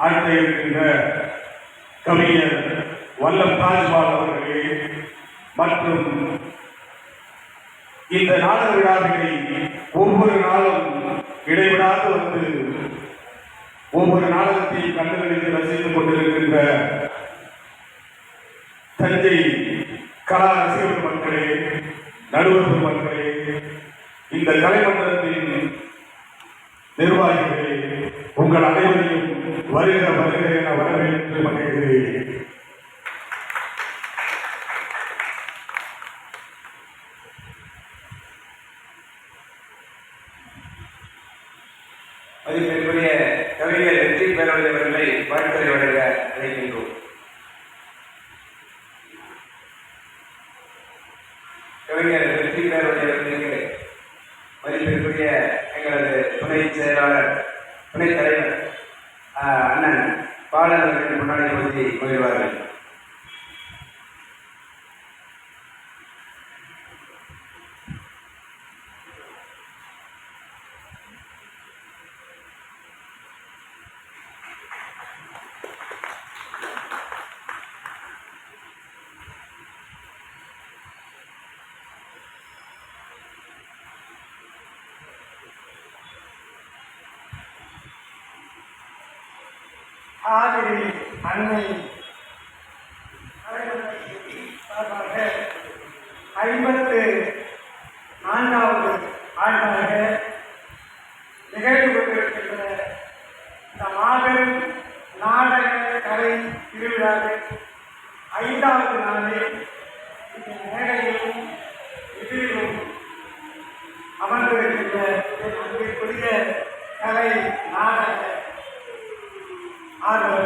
ஆற்ற இருக்கின்ற கவிஞர் வல்லம் தாஜ்பால் அவர்களே மற்றும் இந்த நாடக விழாவினை ஒவ்வொரு நாளும் இடைவிடாது வந்து ஒவ்வொரு நாடகத்தையும் கண்டுகளித்து ரசித்துக் கொண்டிருக்கின்ற தஞ்சை கலா ரசிகர் மக்களே, நடுவர் மக்களே, இந்த கலைமன்றத்தின் நிர்வாகிகளே, உங்கள் அனைவரையும் வருக வருக என வரவேற்று மகிழ்கிறேன். மதிப்பிற்குரிய கவிஞர் வெற்றி பேரவை அவர்களை வாழ்த்துறை வழங்க அழைக்கின்றோம். கவிஞர் வெற்றி பேரவை அவர்களுக்கு மதிப்பிற்குரிய எங்களது துணை செயலாளர், துணைத் தலைவர் அண்ணன் பாடல்கள் முன்னாடி பகுதி மகிழ்வார்கள். ஆதரவு அன்னை சார்பாக 54வது ஆண்டாக நிகழ்ந்து கொண்டிருக்கின்ற இந்த மாபெரும் நாடக கலை திருவிழாவில் 5வது நாளில் இந்த மேடையிலும் இதிலும் அமர்ந்திருக்கின்ற அன்பிற்குரிய கலை நாடக ஆர்வலர்